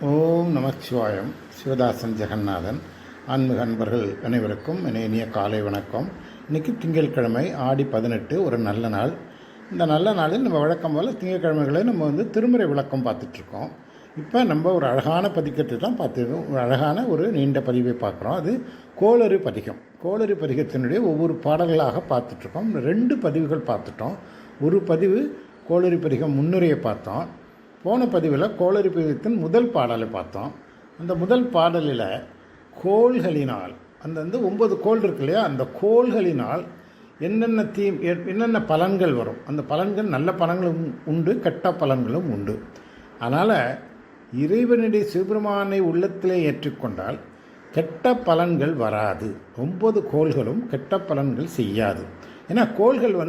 ஓம் நமச்சிவாயம். சிவதாசன் ஜெகநாதன். ஆன்மீக அன்பர்கள் அனைவருக்கும் இனிய காலை வணக்கம். இன்றைக்கி திங்கட்கிழமை, ஆடி 18, ஒரு நல்ல நாள். இந்த நல்ல நாளில் நம்ம வழக்கம் போல் திங்கட்கிழமைகளை நம்ம திருமுறை விளக்கம் பார்த்துட்ருக்கோம். இப்போ நம்ம ஒரு அழகான பதிக்கத்தை தான் பார்த்துருக்கோம். ஒரு அழகான ஒரு நீண்ட பதிவை பார்க்குறோம். அது கோளறு பதிகம். கோளறு பதிகத்தினுடைய ஒவ்வொரு பாடல்களாக பார்த்துட்ருக்கோம். 2 பதிவுகள் பார்த்துட்டோம். ஒரு பதிவு கோளறு பதிகம் முன்னுரையை பார்த்தோம். போன பதிவில் கோளறு பதிகத்தின் முதல் பாடலை பார்த்தோம். அந்த முதல் பாடலில் கோள்களினால் அந்த 9 கோள் இருக்கு இல்லையா, அந்த கோள்களினால் என்னென்ன பலன்கள் வரும். அந்த பலன்கள் நல்ல பலன்களும் உண்டு, கெட்ட பலன்களும் உண்டு. அதனால் இறைவனுடைய சிவபெருமானை உள்ளத்திலே ஏற்றுக்கொண்டால் கெட்ட பலன்கள் வராது. 9 கோள்களும் கெட்ட பலன்கள் செய்யாது. ஏன்னா கோள்கள்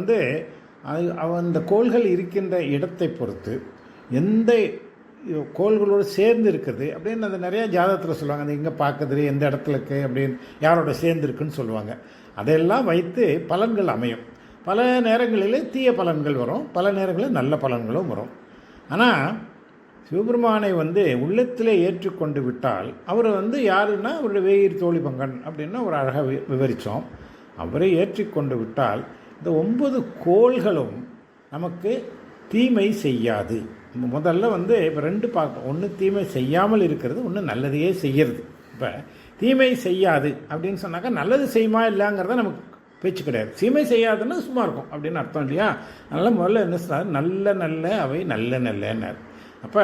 அந்த கோள்கள் இருக்கின்ற இடத்தை பொறுத்து எந்த கோள்களோடு சேர்ந்து இருக்குது அப்படின்னு அது நிறையா ஜாதகத்தில் சொல்லுவாங்க. அது எங்கே பார்க்குது, எந்த இடத்துல இருக்குது அப்படின்னு, யாரோட சேர்ந்துருக்குன்னு சொல்லுவாங்க. அதையெல்லாம் வைத்து பலன்கள் அமையும். பல நேரங்களில் தீய பலன்கள் வரும், பல நேரங்களில் நல்ல பலன்களும் வரும். ஆனால் சிவபெருமானை உள்ளத்திலே ஏற்றுக்கொண்டு விட்டால் அவர் யாருன்னா அவருடைய வேயிர் தோழி பங்கன் அப்படின்னு ஒரு அழகாக விவரித்தோம். அவரை ஏற்றிக்கொண்டு விட்டால் இந்த 9 கோள்களும் நமக்கு தீமை செய்யாது. முதல்ல இப்போ 2 பார்ப்போம். ஒன்று தீமை செய்யாமல் இருக்கிறது, ஒன்று நல்லதையே செய்கிறது. இப்போ தீமை செய்யாது அப்படின்னு சொன்னாக்கா நல்லது செய்யுமா இல்லைங்கிறத நமக்கு பேச்சு கிடையாது. தீமை செய்யாதுன்னா சும்மா இருக்கும் அப்படின்னு அர்த்தம் இல்லையா. அதனால் முதல்ல என்ன சொன்னார், நல்ல அவை நல்ல. அப்போ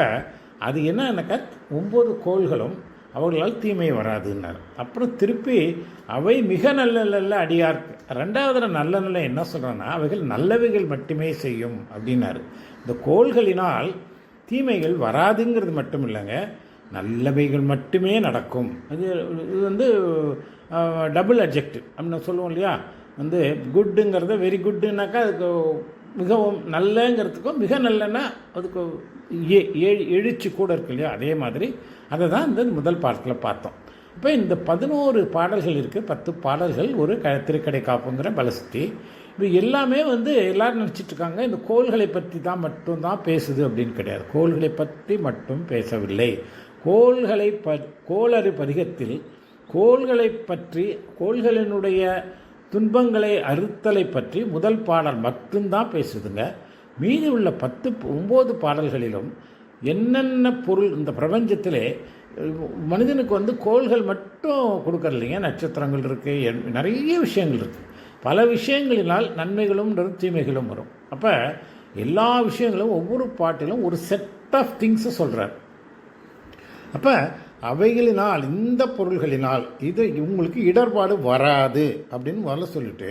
அது என்னன்னாக்கா 9 கோள்களும் அவர்களால் தீமை வராதுன்னார். அப்புறம் திருப்பி அவை மிக நல்ல அடியார்க்கு. 2வது நல்ல என்ன சொல்கிறேன்னா, அவைகள் நல்லவைகள் மட்டுமே செய்யும் அப்படின்னாரு. இந்த கோள்களினால் தீமைகள் வராதுங்கிறது மட்டும் இல்லைங்க, நல்லவைகள் மட்டுமே நடக்கும். இது டபுள் அட்ஜெக்டிவ் அப்படின்னு சொல்லுவோம் இல்லையா. குட்டுங்கிறத வெரி குட்டுனாக்கா அதுக்கு மிகவும் நல்லங்கிறதுக்கும், மிக நல்லன்னா அதுக்கு எழுச்சி கூட இருக்கு இல்லையா. அதே மாதிரி அதை தான் முதல் பாடத்தில் பார்த்தோம். இப்போ இந்த 11 பாடல்கள் இருக்குது. 10 பாடல்கள் ஒரு திருக்கடை காப்புங்கிற பலசக்தி. இப்போ எல்லாமே எல்லோரும் நினச்சிட்ருக்காங்க இந்த கோள்களை பற்றி தான் மட்டும்தான் பேசுது அப்படின்னு கிடையாது. கோள்களை பற்றி மட்டும் பேசவில்லை. கோளறு பதிகத்தில் கோள்களை பற்றி, கோள்களினுடைய துன்பங்களை அறுத்தலை பற்றி முதல் பாடல் மட்டும்தான் பேசுதுங்க. மீதி உள்ள 9 பாடல்களிலும் என்னென்ன பொருள் இந்த பிரபஞ்சத்திலே மனிதனுக்கு கோள்கள் மட்டும் கொடுக்கறது இல்லைங்க. நட்சத்திரங்கள் இருக்குது, நிறைய விஷயங்கள் இருக்குது. பல விஷயங்களினால் நன்மைகளும் தீமைகளும் வரும். அப்போ எல்லா விஷயங்களும் ஒவ்வொரு பாட்டிலும் ஒரு செட் ஆஃப் திங்ஸை சொல்கிறார். அப்போ அவைகளினால், இந்த பொருள்களினால் இது உங்களுக்கு இடர்பாடு வராது அப்படின்னு முதல்ல சொல்லிட்டு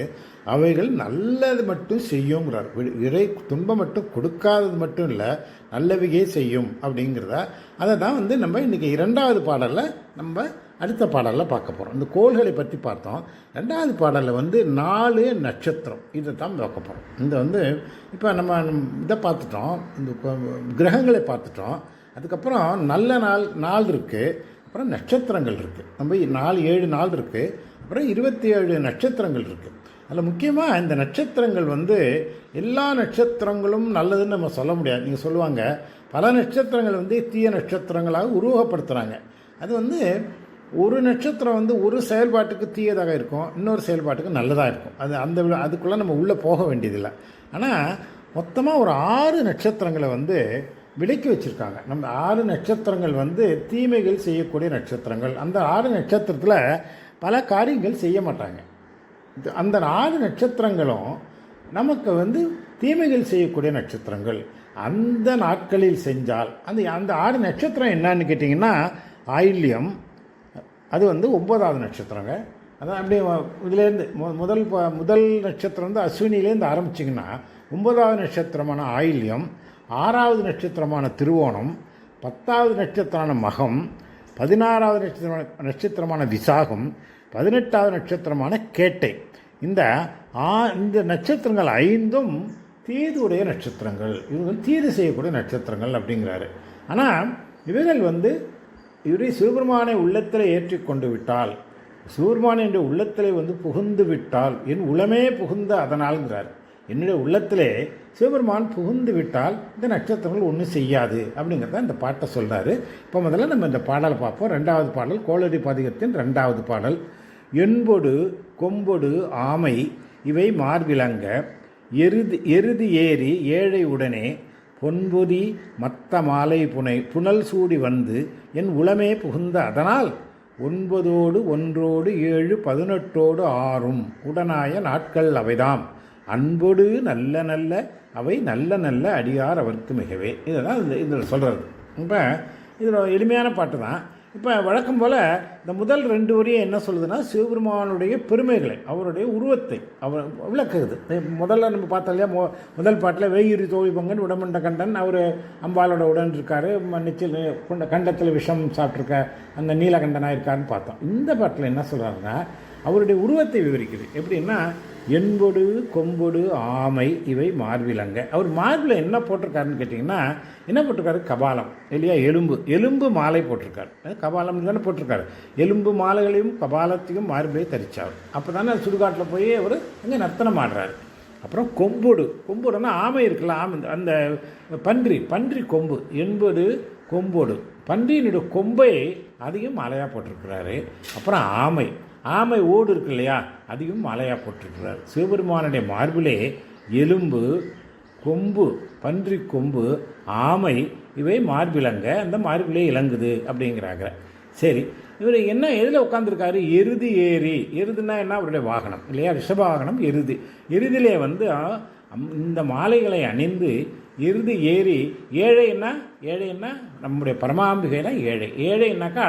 அவைகள் நல்லது மட்டும் செய்யுங்கிறார். இறை துன்பம் மட்டும் கொடுக்காதது மட்டும் இல்லை, நல்லவையே செய்யும் அப்படிங்கிறத அதை தான் நம்ம இன்றைக்கி 2வது பாடலில் நம்ம அடுத்த பாடலில் பார்க்க போகிறோம். இந்த கோள்களை பற்றி பார்த்தோம். 2வது பாடலில் 4 நட்சத்திரம் இதை தான் பார்க்க போகிறோம். இந்த இப்போ நம்ம இதை பார்த்துட்டோம், இந்த கிரகங்களை பார்த்துட்டோம். அதுக்கப்புறம் நல்ல நாள் இருக்குது, அப்புறம் நட்சத்திரங்கள் இருக்குது. நம்ம 7 நாள் இருக்குது, அப்புறம் 27 நட்சத்திரங்கள் இருக்குது. அதில் முக்கியமாக இந்த நட்சத்திரங்கள் எல்லா நட்சத்திரங்களும் நல்லதுன்னு நம்ம சொல்ல முடியாது. நீங்கள் சொல்லுவாங்க பல நட்சத்திரங்கள் தீய நட்சத்திரங்களாக உருவகப்படுத்துகிறாங்க. அது ஒரு நட்சத்திரம் ஒரு செயல்பாட்டுக்கு தீயதாக இருக்கும், இன்னொரு செயல்பாட்டுக்கு நல்லதாக இருக்கும். அதுக்குள்ளே நம்ம உள்ளே போக வேண்டியதில்லை. ஆனால் மொத்தமாக ஒரு 6 நட்சத்திரங்களை விலக்கி வச்சுருக்காங்க. நம்ம 6 நட்சத்திரங்கள் தீமைகள் செய்யக்கூடிய நட்சத்திரங்கள். அந்த 6 நட்சத்திரத்தில் பல காரியங்கள் செய்ய மாட்டாங்க. அந்த 4 நட்சத்திரங்களும் நமக்கு தீமைகள் செய்யக்கூடிய நட்சத்திரங்கள். அந்த நாட்களில் செஞ்சால் அந்த 6 நட்சத்திரம் என்னன்னு கேட்டிங்கன்னா, ஆயில்யம் அது 9வது நட்சத்திரங்க. அதான் அப்படியே இதுலேருந்து முதல் நட்சத்திரம் அஸ்வினிலேருந்து ஆரம்பிச்சிங்கன்னா 9வது நட்சத்திரமான ஆயில்யம், 6வது நட்சத்திரமான திருவோணம், 10வது நட்சத்திரமான மகம், 16வது நட்சத்திரமான விசாகம், 18வது நட்சத்திரமான கேட்டை. இந்த நட்சத்திரங்கள் 5ம் தீதுடைய நட்சத்திரங்கள். இவங்க தீது செய்யக்கூடிய நட்சத்திரங்கள் அப்படிங்கிறாரு. ஆனால் இவைகள் இவரை சிவபெருமானை உள்ளத்தில் ஏற்றிக்கொண்டு விட்டால், சிவபெருமான் என்ற உள்ளத்திலே புகுந்து விட்டால், என் உளமே புகுந்த அதனால்ங்கிறார். என்னுடைய உள்ளத்திலே சிவபெருமான் புகுந்து விட்டால் இந்த நட்சத்திரங்கள் ஒன்றும் செய்யாது அப்படிங்கிறத இந்த பாட்டை சொல்கிறாரு. இப்போ முதல்ல நம்ம இந்த பாடலை பார்ப்போம். 2வது பாடல் கோளடி பதிகத்தின் 2வது பாடல். என்பொடு கொம்பொடு ஆமை இவை மார்பிலங்க எருது ஏறி ஏழை உடனே பொன்பொதி மத்த மாலை புனல் சூடி வந்து என் உளமே புகுந்த அதனால் 9 1 7 18 6 உடனாய நாட்கள் அவைதாம் அன்பொடு நல்ல நல்ல அவை நல்ல நல்ல அடியார் அவருக்கு மிகவே. இதுதான் இதில் சொல்கிறது. இப்போ இதில் எளிமையான பாட்டு தான். இப்போ வழக்கம் போல் இந்த முதல் 2 வரியை என்ன சொல்லுதுன்னா சிவபெருமானுடைய பெருமைகளை, அவருடைய உருவத்தை அவர் விளக்குது. முதல்ல நம்ம பார்த்தோம் இல்லையா, முதல் பாட்டில் வேயிரி தோழி பங்கன் உடமண்ட கண்டன், அவர் அம்பாலோட உடன் இருக்கார், நிச்சல் கண்டத்தில் விஷம் சாப்பிட்ருக்க அந்த நீலகண்டனாக இருக்காருன்னு பார்த்தோம். இந்த பாட்டில் என்ன சொல்கிறாருன்னா அவருடைய உருவத்தை விவரிக்குது. எப்படின்னா என்பொடு கொம்பொடு ஆமை இவை மார்பிலங்க. அவர் மார்பில் என்ன போட்டிருக்காருன்னு கேட்டிங்கன்னா என்ன போட்டிருக்காரு? கபாலம் இல்லையா, எலும்பு மாலை போட்டிருக்காரு. கபாலம் தானே போட்டிருக்காரு. எலும்பு மாலைகளையும் கபாலத்தையும் மார்பிலே தரிச்சார். அப்போ தானே சுடுகாட்டில் போய் அவர் அங்கே நர்த்தனம் ஆடுறாரு. அப்புறம் கொம்புடுன்னா ஆமை இருக்குல்ல, ஆமை அந்த பன்றி கொம்பு என்பது கொம்போடு பன்றியினுடைய கொம்பை அதையும் மாலையாக போட்டிருக்கிறாரு. அப்புறம் ஆமை ஓடு இருக்கு இல்லையா, அதையும் மாலையாக போட்டிருக்கிறார். சிவபெருமானுடைய மார்பிலே எலும்பு கொம்பு பன்றி கொம்பு ஆமை இவை மார்பிலங்க, அந்த மார்பிலே இலங்குது அப்படிங்கிறாங்க. சரி, இவர் என்ன எதில் உட்காந்துருக்காரு? எருது ஏறி. எருதுன்னா என்ன? அவருடைய வாகனம் இல்லையா, ரிஷப வாகனம் எருதிலே வந்து இந்த மாலைகளை அணிந்து எருது ஏறி ஏழைன்னா நம்முடைய பரமாம்பிகைனா ஏழைன்னாக்கா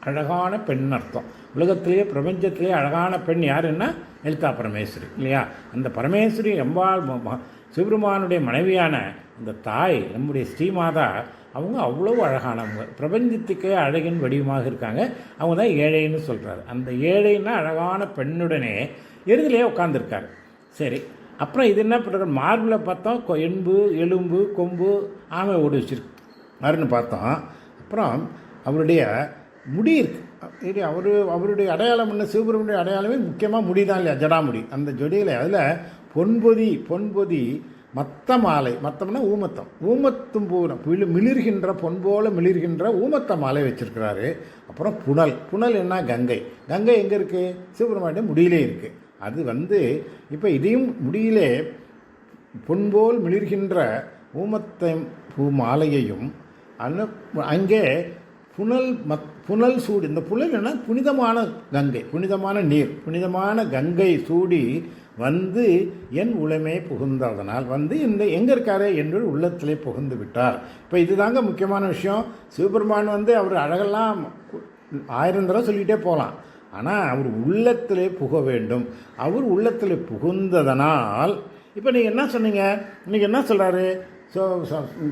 அழகான பெண் அர்த்தம். உலகத்திலேயே பிரபஞ்சத்திலேயே அழகான பெண் யாருன்னா லலிதா பரமேஸ்வரி இல்லையா. அந்த பரமேஸ்வரி அம்பாள் சிவபெருமானுடைய மனைவியான அந்த தாய் நம்முடைய ஸ்ரீமாதா, அவங்க அவ்வளோ அழகானவங்க, பிரபஞ்சத்துக்கே அழகின் வடிவமாக இருக்காங்க. அவங்க தான் ஏழைன்னு சொல்கிறாரு. அந்த ஏழைன்னா அழகான பெண்ணுடனே எருதிலே உட்காந்துருக்காரு. சரி, அப்புறம் இது என்ன பண்ணுறாரு? மார்பில் பார்த்தோம் எலும்பு கொம்பு ஆமை ஓடி வச்சிருக்காருன்னு பார்த்தோம். அப்புறம் அவருடைய முடி இருக்கு. அவருடைய அடையாளம் என்ன? சிவபெருமனுடைய அடையாளமே முக்கியமாக முடி தான் இல்லையா, ஜடாமுடி. அந்த ஜொடியில் அதில் பொன்பொதி மத்த மாலை, மத்தம்னா ஊமத்தும் பூரம் மிளிர்கின்ற பொன்போல மிளிர்கின்ற ஊமத்த மாலை வச்சிருக்கிறாரு. அப்புறம் புனல் என்ன? கங்கை எங்கே இருக்குது? சிவபெருமானுடைய முடியிலே இருக்குது. அது இப்போ இதையும் முடியிலே பொன்போல் மிளிர்கின்ற ஊமத்தை பூ மாலையையும் அங்கே புனல் சூடி, இந்த புனல் என்ன? புனிதமான கங்கை, புனிதமான நீர், புனிதமான கங்கை சூடி வந்து என் உளமே புகுந்ததனால் இந்த எங்கே இருக்காரு என்று உள்ளத்திலே புகுந்து விட்டார். இப்போ இதுதாங்க முக்கியமான விஷயம். சிவபெருமான் அவர் அழகெல்லாம் 1000 தடவை சொல்லிகிட்டே போகலாம். ஆனால் அவர் உள்ளத்திலே புக வேண்டும். அவர் உள்ளத்திலே புகுந்ததனால் இப்போ நீங்கள் என்ன சொன்னீங்க? இன்றைக்கி என்ன சொல்கிறாரு?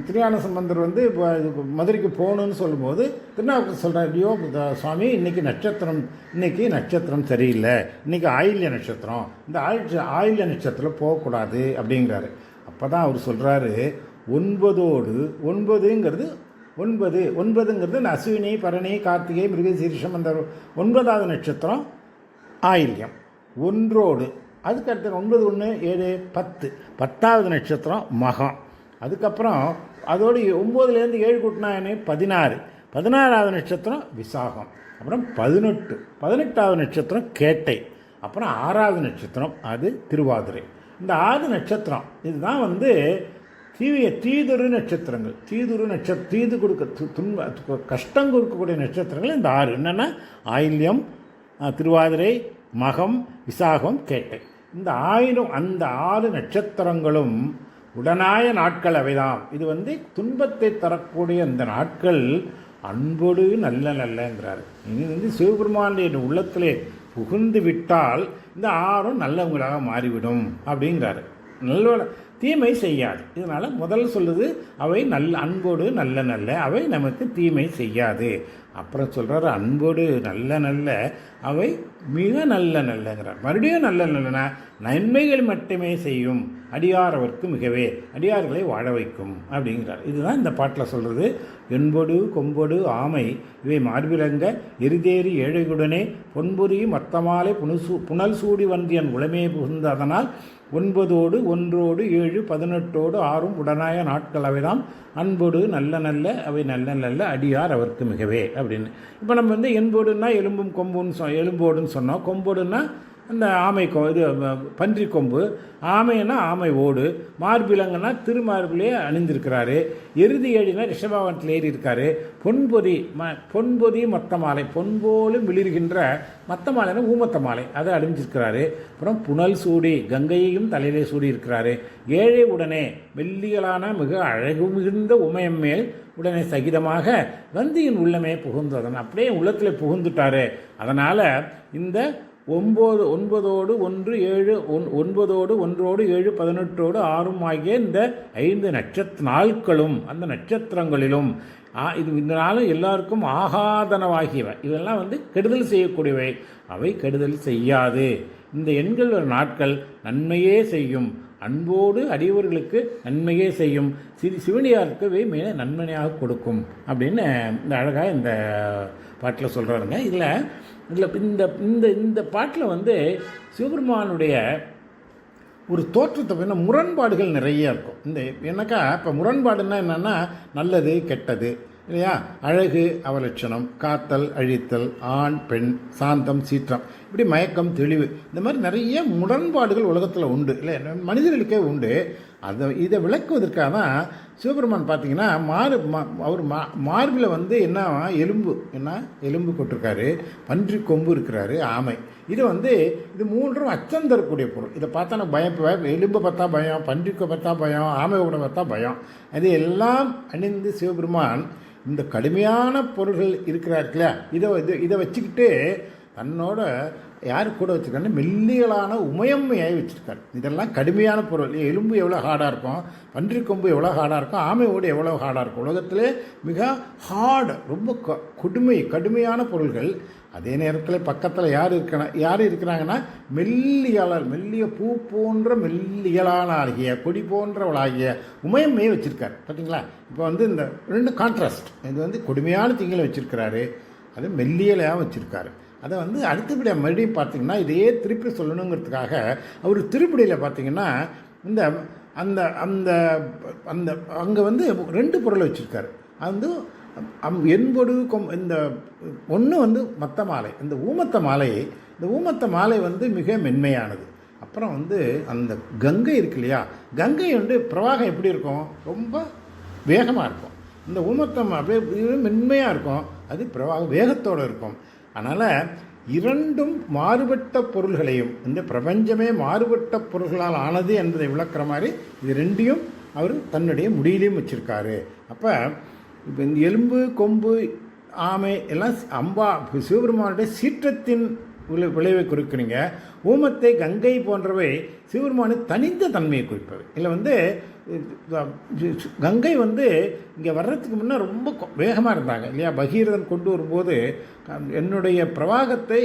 திருஞான சம்பந்தர் இப்போ மதுரைக்கு போகணுன்னு சொல்லும்போது திருநாவுக்கரசர் சொல்கிறார், ஐயோ சுவாமி இன்னைக்கு நட்சத்திரம் சரியில்லை, இன்றைக்கி ஆயில்ய நட்சத்திரம், இந்த ஆயில்ய நட்சத்திரம் போகக்கூடாது அப்படிங்கிறாரு. அப்போ தான் அவர் சொல்கிறாரு 9ங்கிறது அஸ்வினி பரணி கார்த்திகை மிருகசீரிஷம், அந்த 9வது நட்சத்திரம் ஆயில்யம். ஒன்றோடு அதுக்கு அடுத்த 9 1 7 10 10வது நட்சத்திரம் மகம். அதுக்கப்புறம் அதோடு 9லேருந்து 7 கூட்டினா 16. 16வது நட்சத்திரம் விசாகம். அப்புறம் 18வது நட்சத்திரம் கேட்டை. அப்புறம் 6வது நட்சத்திரம் அது திருவாதிரை. இந்த 6 நட்சத்திரம் இதுதான் தீதுரு நட்சத்திரங்கள். தீது கொடுக்க கஷ்டம் கொடுக்கக்கூடிய நட்சத்திரங்கள் இந்த 6 என்னென்னா ஆயில்யம், திருவாதிரை, மகம், விசாகம், கேட்டை. இந்த 6 நட்சத்திரங்களும் உடனாய நாட்கள் அவைதான். இது துன்பத்தை தரக்கூடிய இந்த நாட்கள் அன்போடு நல்லங்கிறாரு. இது சிவபெருமானுடைய உள்ளத்திலே புகுந்து விட்டால் இந்த 6 நல்லவங்களாக மாறிவிடும் அப்படிங்கிறாரு. தீமை செய்யாது. இதனால் முதல் சொல்லுது அவை அன்போடு நல்ல அவை நமக்கு தீமை செய்யாது. அப்புறம் சொல்கிறாரு அன்போடு நல்ல அவை மிக நல்லங்கிறார். மறுபடியும் நல்ல நன்மைகள் மட்டுமே செய்யும், அடியார் அவருக்கு மிகவே, அடியார்களை வாழ வைக்கும் அப்படிங்கிறார். இதுதான் இந்த பாட்டில் சொல்கிறது. என்பொடு கொம்பொடு ஆமை இவை மார்பிலங்க எருதேறி ஏழைகுடனே பொன்பொறி மத்தமாலை புனல் சூடி வந்தியன் உளமே புகுந்த அதனால் 9ஓடு 1ஓடு 7 18ஓடு 6 உடனாய நாட்கள் அவைதாம் அன்போடு நல்ல நல்ல அவை நல்ல நல்ல அடியார் அவருக்கு மிகவே அப்படின்னு. இப்போ நம்ம வந்து என்போடுன்னா எலும்பும் கொம்புன்னு எலும்போடுன்னு சொன்னோம். கொம்போடுன்னா அந்த ஆமை இது பன்றி கொம்பு, ஆமைன்னா ஆமை ஓடு, மார்பிலங்கன்னா திருமார்பிலே அணிந்திருக்கிறாரு, எருதி ஏழினா ரிஷபாவனத்தில் ஏறி இருக்காரு, பொன்பொதி மொத்த மாலை, பொன்போலும் மிளிர்கின்ற மத்த மாலைன்னா ஊமத்த மாலை அதை அணிஞ்சிருக்கிறாரு. அப்புறம் புனல் சூடி கங்கையையும் தலையிலே சூடி இருக்கிறாரு. ஏழை உடனே மெல்லியலான மிக அழகு மிகுந்த உமையம் மேல் உடனே சகிதமாக வந்தியின் உள்ளமே புகுந்ததன் அப்படியே உள்ளத்தில் புகுந்துட்டாரு. அதனால் இந்த 9ஓடு 1 7 9ஓடு 1ஓடு 7 18ஓடு 6 ஆகிய இந்த 5 நாட்களும் அந்த நட்சத்திரங்களிலும் இது இந்த நாளும் எல்லாருக்கும் ஆகாதனவாகியவை, இதெல்லாம் வந்து கெடுதல் செய்யக்கூடியவை, அவை கெடுதல் செய்யாது. இந்த எண்கள் ஒரு நாட்கள் நன்மையே செய்யும், அன்போடு அடியவர்களுக்கு நன்மையே செய்யும், சிவனியாருக்கு மேலே நன்மையாக கொடுக்கும் அப்படின்னு இந்த அழகாக இந்த பாட்டில் சொல்கிறாருங்க. இதில் இந்த இந்த இந்த பாட்டில் வந்து சிவபெருமானுடைய ஒரு தோற்றத்தை வேணா முரண்பாடுகள் நிறைய இருக்கும். இந்த என்னக்கா இப்போ முரண்பாடுன்னா என்னென்னா நல்லது கெட்டது இல்லையா, அழகு அவலட்சணம், காத்தல் அழித்தல், ஆண் பெண், சாந்தம் சீற்றம், இப்படி மயக்கம் தெளிவு, இந்த மாதிரி நிறைய முரண்பாடுகள் உலகத்தில் உண்டு இல்லை, மனிதர்களுக்கே உண்டு. இதை விளக்குவதற்காக தான் சிவபெருமான் பார்த்தீங்கன்னா அவர் மார்பில் வந்து எலும்பு கொட்டிருக்காரு, பன்றி கொம்பு இருக்கிறாரு, ஆமை. இது மூன்றும் அச்சம் தரக்கூடிய பொருள். இதை பார்த்தா நான் எலும்பை பார்த்தா பயம், பன்றிக்கை பார்த்தா பயம், ஆமையோட பார்த்தா பயம். அது எல்லாம் அணிந்து சிவபெருமான் இந்த கடுமையான பொருள்கள் இருக்கிறார்களா இதை வச்சுக்கிட்டு தன்னோட யார் கூட வச்சுருக்காருன்னு மெல்லியலான உமையம்மையாகி வச்சுருக்காரு. இதெல்லாம் கடுமையான பொருள். எலும்பு எவ்வளோ ஹார்டாக இருக்கும், பன்றி கொம்பு எவ்வளோ ஹார்டாக இருக்கும், ஆமையோடு எவ்வளோ ஹார்டாக இருக்கும். உலகத்திலே மிக ஹார்டு, ரொம்ப கடுமையான பொருள்கள். அதே நேரத்தில் பக்கத்தில் யார் இருக்கிறாங்கன்னா மெல்லிய பூ போன்ற மெல்லியலான ஆகிய கொடி போன்றவளாகிய உமையம்மையை வச்சுருக்காரு. பார்த்தீங்களா? இப்போ வந்து இந்த ரெண்டு கான்ட்ராஸ்ட். இது வந்து கொடுமையான திங்களை வச்சுருக்கிறாரு, அது மெல்லியலாக வச்சுருக்காரு. அதை வந்து அடுத்தபடியாக மறுபடியும் பார்த்திங்கன்னா இதையே திருப்பி சொல்லணுங்கிறதுக்காக அவர் திருப்படியில் பார்த்திங்கன்னா இந்த அந்த அந்த அந்த அங்கே வந்து 2 பொருளை வச்சுருக்காரு. அது வந்து என்பொடு இந்த ஒன்று வந்து மத்த மாலை, இந்த ஊமத்த மாலை வந்து மிக மென்மையானது. அப்புறம் வந்து அந்த கங்கை இருக்கு இல்லையா, கங்கை வந்து பிரவாகம் எப்படி இருக்கும், ரொம்ப வேகமாக இருக்கும். இந்த ஊமத்தம் அப்படியே மென்மையாக இருக்கும், அது பிரவாகம் வேகத்தோடு இருக்கும். அதனால் 2 மாறுபட்ட பொருள்களையும், இந்த பிரபஞ்சமே மாறுபட்ட பொருள்களால் ஆனது என்பதை விளக்குற மாதிரி இது 2ஐயும் அவர் தன்னுடைய முடியிலையும் வச்சுருக்காரு. அப்போ இப்போ இந்த எலும்பு கொம்பு ஆமை எல்லாம் சிவபெருமானுடைய சீற்றத்தின் விளைவை குறிக்கிறீங்க. ஊமத்தை கங்கை போன்றவை சிவபெருமானு தனித்த தன்மையை குறிப்பவை. இல்லை வந்து கங்கை வந்து இங்கே வர்றதுக்கு முன்னே ரொம்ப வேகமாக இருந்தாங்க இல்லையா, பகீரதன் கொண்டு வரும்போது என்னுடைய பிரவாகத்தை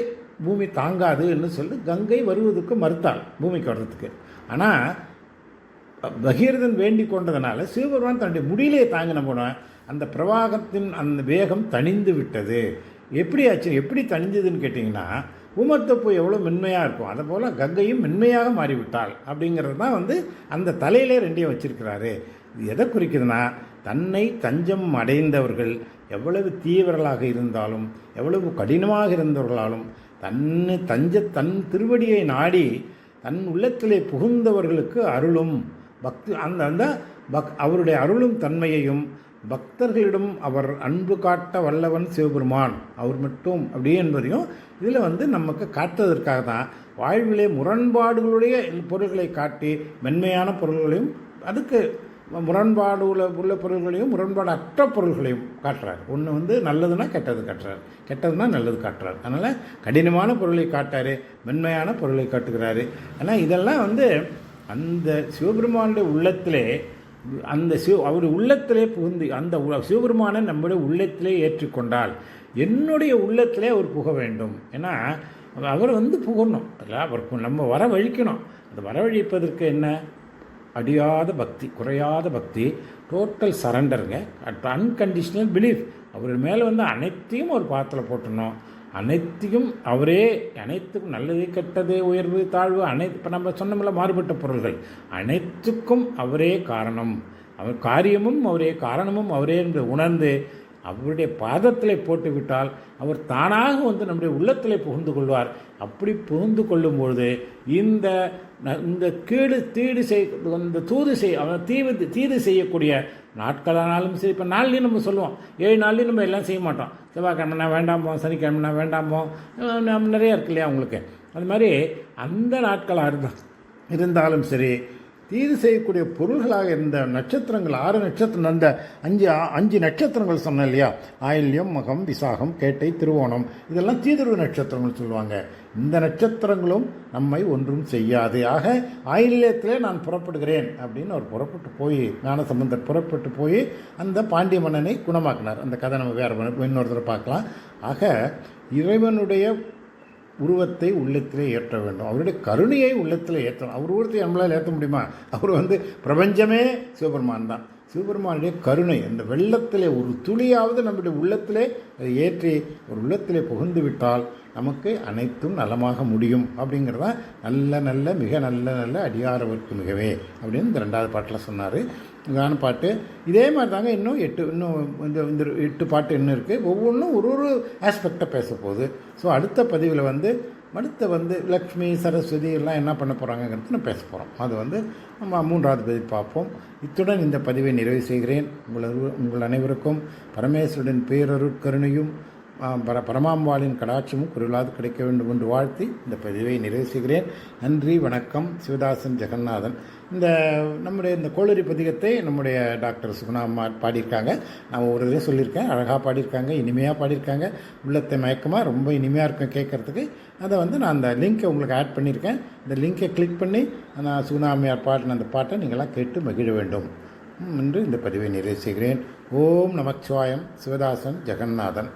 பூமி தாங்காதுன்னு சொல்லி கங்கை வருவதற்கு மறுத்தாள், பூமிக்கு வர்றதுக்கு. ஆனால் பகீரதன் வேண்டி கொண்டதுனால சிவபெருமான் தன்னுடைய முடியிலே தாங்கின போன அந்த பிரவாகத்தின் அந்த வேகம் தணிந்து விட்டது. எப்படி ஆச்சு, எப்படி தணிஞ்சதுன்னு கேட்டிங்கன்னா, ஊமத்தப்பூ எவ்வளோ மென்மையாக இருக்கும், அதை போல் கங்கையும் மென்மையாக மாறிவிட்டாள். அப்படிங்கிறது தான் வந்து அந்த தலையிலே 2ஐயும் வச்சிருக்கிறாரு. இது எதை குறிக்குதுன்னா, தன்னை தஞ்சம் அடைந்தவர்கள் எவ்வளவு தீவிரர்களாக இருந்தாலும், எவ்வளவு கடினமாக இருந்தவர்களாலும் தன் திருவடியை நாடி தன் உள்ளத்திலே புகுந்தவர்களுக்கு அருளும் பக்தி அந்த அவருடைய அருளும் தன்மையையும் பக்தர்களிடம் அவர் அன்பு காட்ட வல்லவன் சிவபெருமான் அவர் மட்டும் அப்படியே என்பதையும் இதில் வந்து நமக்கு காட்டுவதற்காக தான் வாழ்விலே முரண்பாடுகளுடைய பொருள்களை காட்டி மென்மையான பொருள்களையும் அதுக்கு முரண்பாடு உள்ள பொருள்களையும் முரண்பாடு அற்ற பொருள்களையும் காட்டுறார். ஒன்று வந்து நல்லதுன்னா கெட்டது காட்டுறார், கெட்டதுன்னா நல்லது காட்டுறார். அதனால் கடினமான பொருளை காட்டார், மென்மையான பொருளை காட்டுகிறாரு. ஆனால் இதெல்லாம் வந்து அந்த சிவபெருமானுடைய உள்ளத்திலே அவர் உள்ளத்திலே புகுந்து அந்த சிவபெருமானை நம்முடைய உள்ளத்திலே ஏற்றுக்கொண்டால் என்னுடைய உள்ளத்திலே அவர் புக வேண்டும். ஏன்னா அவர் வந்து புகணும், அவருக்கு நம்ம வரவழிக்கணும். அந்த வரவழிப்பதற்கு என்ன, அடியாத பக்தி, குறையாத பக்தி, டோட்டல் சரண்டருங்க, அன்கண்டிஷனல் பிலீஃப். அவர் மேலே வந்து அனைத்தையும் ஒரு பாத்திரத்தில் போட்டணும். அனைத்தையும் அவரே, அனைத்துக்கும் நல்லது கெட்டது உயர்வு தாழ்வு இப்போ நம்ம சொன்னோம்ல மாறுபட்ட பொருள்கள் அனைத்துக்கும் அவரே காரணம், அவர் காரியமும் அவரே காரணமும் அவரே என்று உணர்ந்து அவருடைய பாதத்தில் போட்டுவிட்டால் அவர் தானாக வந்து நம்முடைய உள்ளத்தில் புகுந்து கொள்வார். அப்படி புகுந்து கொள்ளும்பொழுது இந்த இந்த தீது செய்யக்கூடிய நாட்களானாலும் சரி. இப்போ நாள்லையும் நம்ம சொல்லுவோம், 7 நாள்லையும் நம்ம எல்லாம் செய்ய மாட்டோம். செவ்வாய்க்கிழமைனா வேண்டாமோ, சனிக்கிழமைனா வேண்டாமோ, நிறையா இருக்கு இல்லையா உங்களுக்கு. அது மாதிரி அந்த நாட்களாக இருந்தாலும் சரி, தீது செய்யக்கூடிய பொருள்களாக இருந்த நட்சத்திரங்கள் 6 நட்சத்திரம், அந்த 5 நட்சத்திரங்கள் சொன்னேன் இல்லையா, ஆயில்யம், மகம், விசாகம், கேட்டை, திருவோணம், இதெல்லாம் தீதுருவ நட்சத்திரங்கள் சொல்லுவாங்க. இந்த நட்சத்திரங்களும் நம்மை ஒன்றும் செய்யாது. ஆக ஆயில்யத்திலே நான் புறப்படுகிறேன் அப்படின்னு அவர் புறப்பட்டு போய், ஞானசம்பந்தர் புறப்பட்டு போய் அந்த பாண்டிய மன்னனை குணமாக்கினார். அந்த கதை நம்ம வேறு இன்னொருத்தர் பார்க்கலாம். ஆக இறைவனுடைய உருவத்தை உள்ளத்திலே ஏற்ற வேண்டும், அவருடைய கருணையை உள்ளத்தில் ஏற்றணும். அவர் உருவத்தை நம்மளால் ஏற்ற முடியுமா? அவர் வந்து பிரபஞ்சமே சிவபெருமான் தான். சிவபெருமானுடைய கருணை அந்த வெள்ளத்திலே ஒரு துளியாவது நம்முடைய உள்ளத்திலே அதை ஏற்றி ஒரு உள்ளத்திலே புகுந்து விட்டால் நமக்கு அனைத்தும் நலமாக முடியும். அப்படிங்கிறதான் நல்ல மிக நல்ல அடியாரவர்க்கு மிகவே அப்படின்னு இந்த 2வது பாட்டில் சொன்னார். இதான பாட்டு இதே மாதிரி தாங்க இன்னும் 8 பாட்டு இன்னும் இருக்குது. ஒவ்வொன்றும் ஒரு ஆஸ்பெக்டை பேச போகுது. ஸோ அடுத்த பதிவில் வந்து லக்ஷ்மி, சரஸ்வதி எல்லாம் என்ன பண்ண போகிறாங்கிறது நம்ம பேச போகிறோம். அது வந்து நம்ம 3வது பதிவு பார்ப்போம். இத்துடன் இந்த பதிவை நிறைவு செய்கிறேன். உங்கள் அனைவருக்கும் பரமேஸ்வரன் பேரருட்கருணையும் பரமாம்பாளின் கடாட்சமும் குறைவில்லாது கிடைக்க வேண்டும் என்று வாழ்த்தி இந்த பதிவை நிறைவு செய்கிறேன். நன்றி, வணக்கம். சிவதாசன் ஜெகநாதன். நம்முடைய இந்த கோளரி பதிகத்தை நம்முடைய டாக்டர் சுகுணாம்மா பாடியிருக்காங்க. நான் ஒரு இதில் சொல்லியிருக்கேன், அழகாக பாடியிருக்காங்க, இனிமையாக பாடியிருக்காங்க. உள்ளத்தை மயக்கமாக ரொம்ப இனிமையாக இருக்கும் கேட்குறதுக்கு. அதை வந்து நான் அந்த லிங்க்கை உங்களுக்கு ஆட் பண்ணியிருக்கேன். இந்த லிங்கை கிளிக் பண்ணி நான் சுகுணாம்மையார் பாடின அந்த பாட்டை நீங்களாம் கேட்டு மகிழ வேண்டும் என்று இந்த பதிவை நிறைவு செய்கிறேன். ஓம் நமச்சிவாயம். சிவதாசன் ஜெகநாதன்.